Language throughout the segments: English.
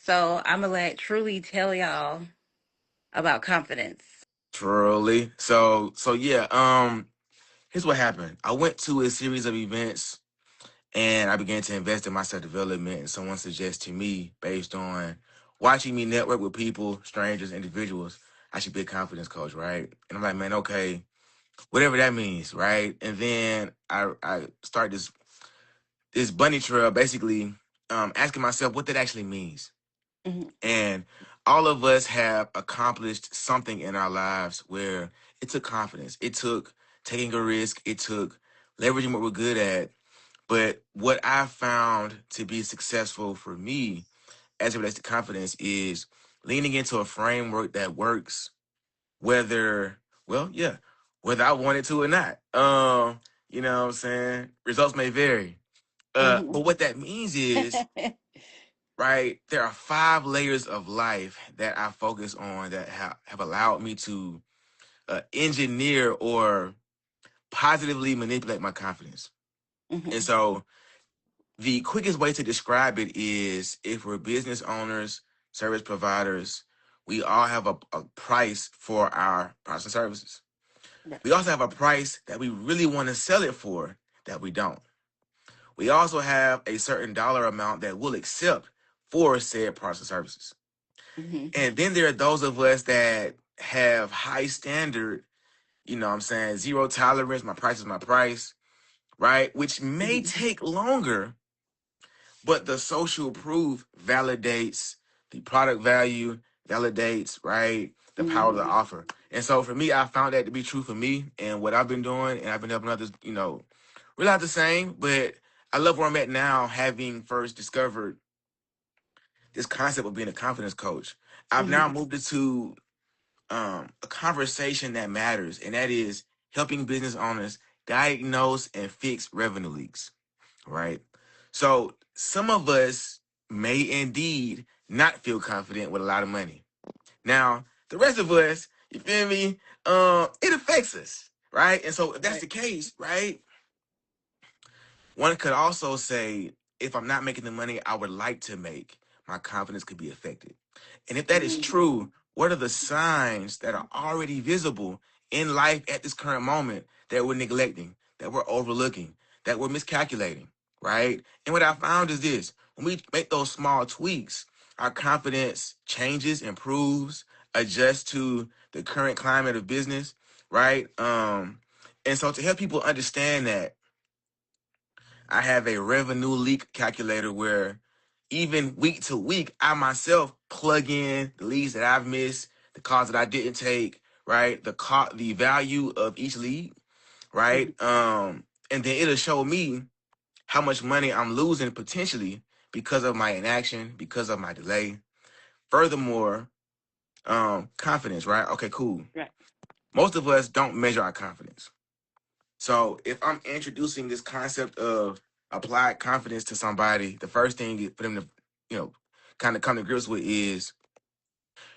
So I'm gonna let Truly tell y'all about confidence. Truly. So yeah. Here's what happened. I went to a series of events and I began to invest in my self development. And someone suggested to me, based on watching me network with people, strangers, individuals, I should be a confidence coach, right? And I'm like, man, okay, whatever that means, right? And then I start this bunny trail, basically asking myself what that actually means. Hmm. And all of us have accomplished something in our lives where it took confidence. It took taking a risk. It took leveraging what we're good at. But what I found to be successful for me as it relates to confidence is leaning into a framework that works whether, well, yeah, whether I want it to or not. You know what I'm saying? Results may vary. Hmm. But what that means is, right, there are 5 layers of life that I focus on that have allowed me to engineer or positively manipulate my confidence. And Hmm. so the quickest way to describe it is if we're business owners, service providers, we all have a price for our products and services. Right. We also have a price that we really want to sell it for that we don't. We also have a certain dollar amount that we'll accept for said products and services. Hmm. And then there are those of us that have high standard, you know what I'm saying, zero tolerance, my price is my price, right? Which may Hmm. take longer, but the social proof validates the product value, validates, right, the power of the Hmm. offer. And so for me, I found that to be true for me and what I've been doing, and I've been helping others, realize the same. But I love where I'm at now, having first discovered this concept of being a confidence coach. I've now Hmm. moved it to a conversation that matters, and that is helping business owners diagnose and fix revenue leaks, right? So some of us may indeed not feel confident with a lot of money. Now, the rest of us, you feel me? It affects us, right? And so if that's Right. the case, right? One could also say, if I'm not making the money I would like to make, my confidence could be affected. And if that is Hmm. true, what are the signs that are already visible in life at this current moment that we're neglecting, that we're overlooking, that we're miscalculating, right? And what I found is this: when we make those small tweaks, our confidence changes, improves, adjusts to the current climate of business, right? And so to help people understand that, I have a revenue leak calculator where even week to week, I myself plug in the leads that I've missed, the calls that I didn't take, right? The value of each lead, Hmm. right? And then it'll show me how much money I'm losing potentially because of my inaction, because of my delay. Furthermore, confidence, right? Okay, cool. Right. Most of us don't measure our confidence. So if I'm introducing this concept of applied confidence to somebody, the first thing for them to, you know, kind of come to grips with is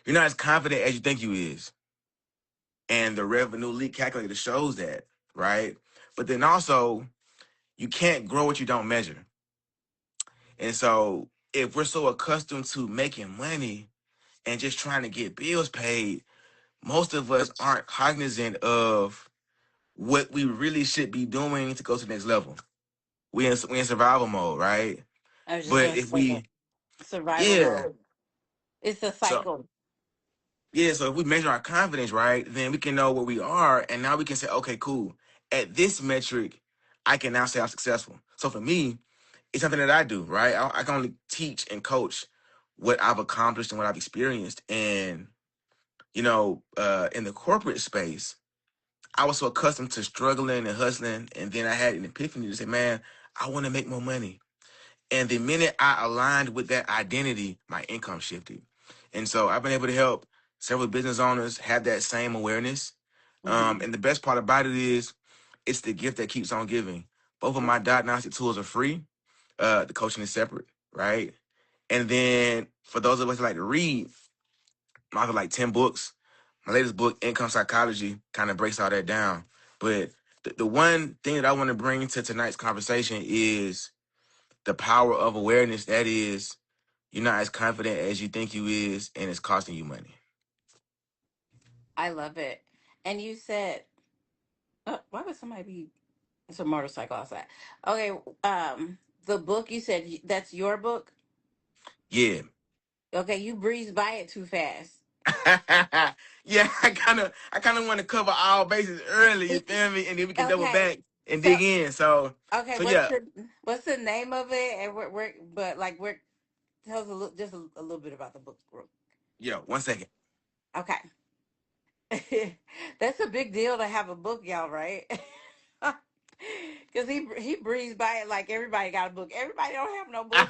you're not as confident as you think you is. And the revenue leak calculator shows that, right? But then also you can't grow what you don't measure. And so if we're so accustomed to making money and just trying to get bills paid, most of us aren't cognizant of what we really should be doing to go to the next level. We in survival mode, right? I was just But gonna if say that we, survival yeah, mode. It's a so cycle. so if we measure our confidence, right, then we can know where we are, and now we can say, okay, cool. At this metric, I can now say I'm successful. So for me, it's something that I do, right? I can only teach and coach what I've accomplished and what I've experienced, and in the corporate space, I was so accustomed to struggling and hustling, and then I had an epiphany to say, man, I want to make more money. And the minute I aligned with that identity, my income shifted. And so I've been able to help several business owners have that same awareness. Hmm. And the best part about it is it's the gift that keeps on giving. Both of my diagnostic tools are free. The coaching is separate, right? And then for those of us who like to read, I have like 10 books. My latest book, Income Psychology, kind of breaks all that down. But the one thing that I want to bring to tonight's conversation is the power of awareness. That is, You're not as confident as you think you is, and it's costing you money. I love it. And you said, why would somebody be? It's a motorcycle outside. Okay. The book you said that's your book. Yeah. Okay, you breezed by it too fast. Yeah, I kind of want to cover all bases early, you feel me? And then we can double Okay. back and So dig in. So okay, so yeah. what's the name of it and where but like where tell us a little just a little bit about the book group. Yo, 1 second. Okay. That's a big deal to have a book, y'all, right? Because he breezed by it like everybody got a book. Everybody don't have no book.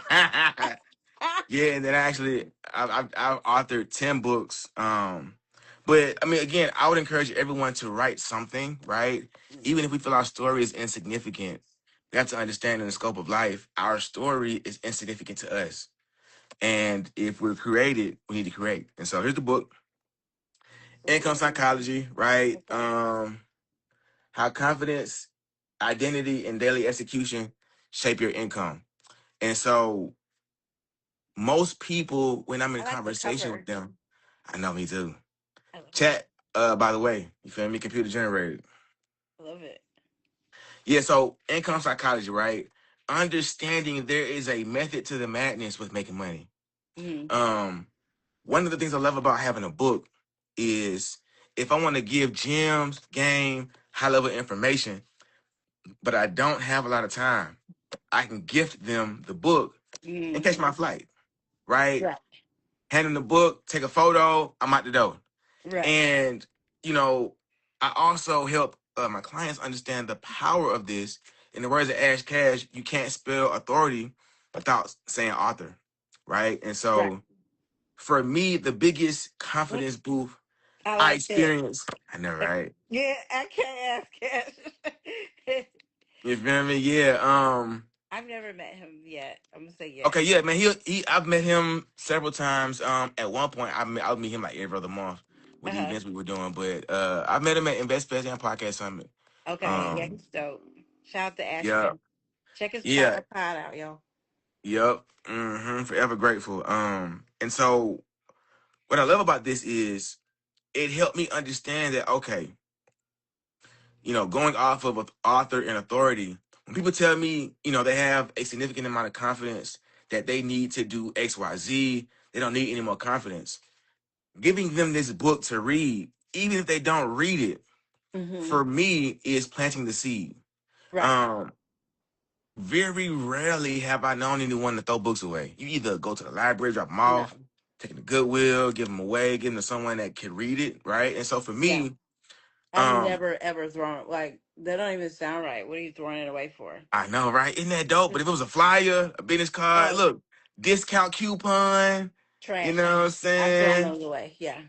Yeah, and then actually, I've authored 10 books. But I mean, again, I would encourage everyone to write something, right? Even if we feel our story is insignificant, we have to understand in the scope of life, our story is insignificant to us. And if we're created, we need to create. And so here's the book, Income Ooh. Psychology, right? Okay. How confidence, identity, and daily execution shape your income. And so most people, when I'm in I like the conversation with cover. them, I know me too. I love it. Chat, by the way, you feel me? Computer generated. I love it. Yeah, so income psychology, right? Understanding there is a method to the madness with making money. Hmm. Um, One of the things I love about having a book is if I want to give gems, game, high level information, but I don't have a lot of time, I can gift them the book and catch Hmm. my flight, right? Right. Hand them the book, take a photo, I'm out the door. Right. And, you know, I also help my clients understand the power of this. In the words of Ash Cash, you can't spell authority without saying author, right? And Right. so for me, the biggest Mm, confidence boost I I like that. experienced, I know, right? Yeah, I can't ask Cash. You feel me? Yeah. I've never met him yet. I'm gonna say Okay, yes. yeah, man. I've met him several times. At one point, I would meet him like every other month with the Uh-huh. events we were doing. But I met him at Invest Fest and Podcast Summit. Okay. Yeah, Um, he's dope. Shout out to yeah, Ashton. Check his yeah, pod out, y'all. yep. Forever grateful. And so what I love about this is it helped me understand that okay, going off of an author and authority, when people tell me, they have a significant amount of confidence that they need to do X, Y, Z, they don't need any more confidence. Giving them this book to read, even if they don't read it, Mm-hmm. for me is planting the seed. Right. Um, Very rarely have I known anyone to throw books away. You either go to the library, drop them No. off, take them to Goodwill, give them away, give them to someone that can read it, right? And so for Yeah. me, I've um, never ever thrown like they don't even sound right. What are you throwing it away for? I know, right? Isn't that dope? But if it was a flyer, a business card, Oh, look, discount coupon, you know trash. what I'm I've thrown saying? those away. Yeah.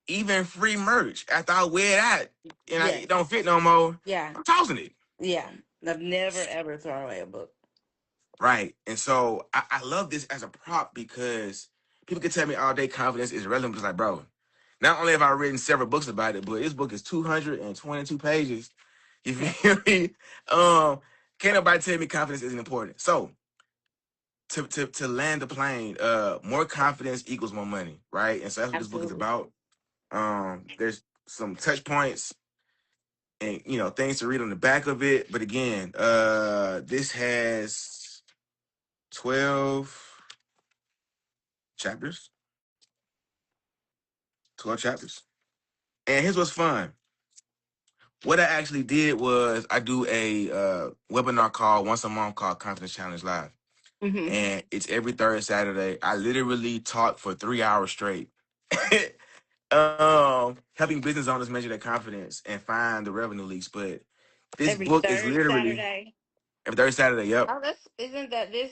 Even free merch after I wear it out and it Yes. don't fit no more, Yeah. I'm tossing it. Yeah. I've never ever thrown away a book. Right. And so I love this as a prop because people can tell me all day confidence is relevant. It's like, bro, not only have I written several books about it, but this book is 222 pages. You Yeah. feel me? Um, can't nobody tell me confidence isn't important. So to land the plane, more confidence equals more money, right? And so that's what this book is Absolutely. about. There's some touch points and things to read on the back of it. But again, this has 12 chapters. 12 chapters. And here's what's fun. What I actually did was I do a webinar call once a month called Confidence Challenge Live. Mm-hmm. And it's every third Saturday. I literally talk for 3 hours straight. Helping business owners measure their confidence and find the revenue leaks. But this Every book is third literally Saturday. every third Saturday. Yep. Oh, that's isn't that this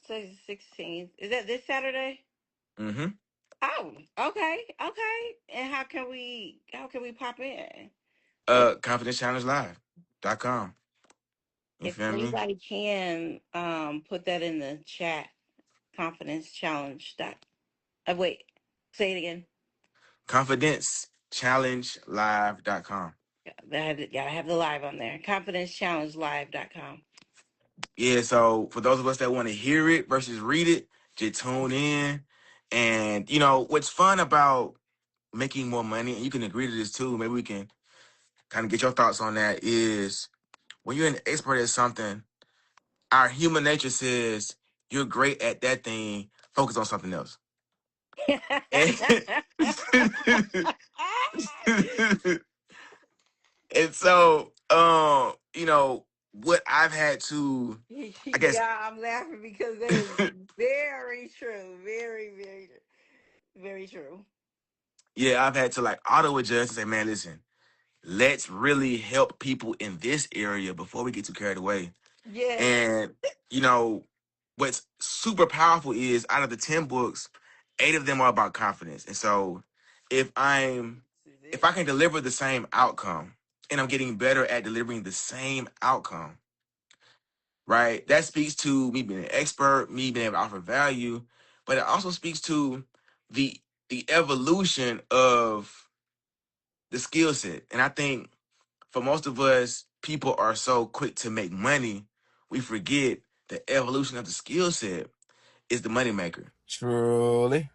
says 16th. Is that this Saturday? hmm Oh, okay, okay. And how can we pop in? What ConfidenceChallengeLive.com. You if feel me? anybody can put that in the chat? Confidence challenge dot. Wait, say it again. ConfidenceChallengeLive.com. Gotta have the live on there. Confidence challenge live.com. Yeah, so for those of us that want to hear it versus read it, just tune in. And you know what's fun about making more money, and you can agree to this too. Maybe we can kind of get your thoughts on that. Is when you're an expert at something, our human nature says you're great at that thing. Focus on something else. And, and so, you know, what I've had to, I guess, Yeah, I'm laughing because that is very true. Very true. yeah, I've had to like auto adjust and say, man, listen, let's really help people in this area before we get too carried away. Yes. And, you know, what's super powerful is out of the 10 books, 8 of them are about confidence. And so if I'm, This is if I it. can deliver the same outcome and I'm getting better at delivering the same outcome, right? That speaks to me being an expert, me being able to offer value, but it also speaks to the the evolution of the skill set. And I think for most of us, people are so quick to make money, we forget the evolution of the skill set is the moneymaker. Truly.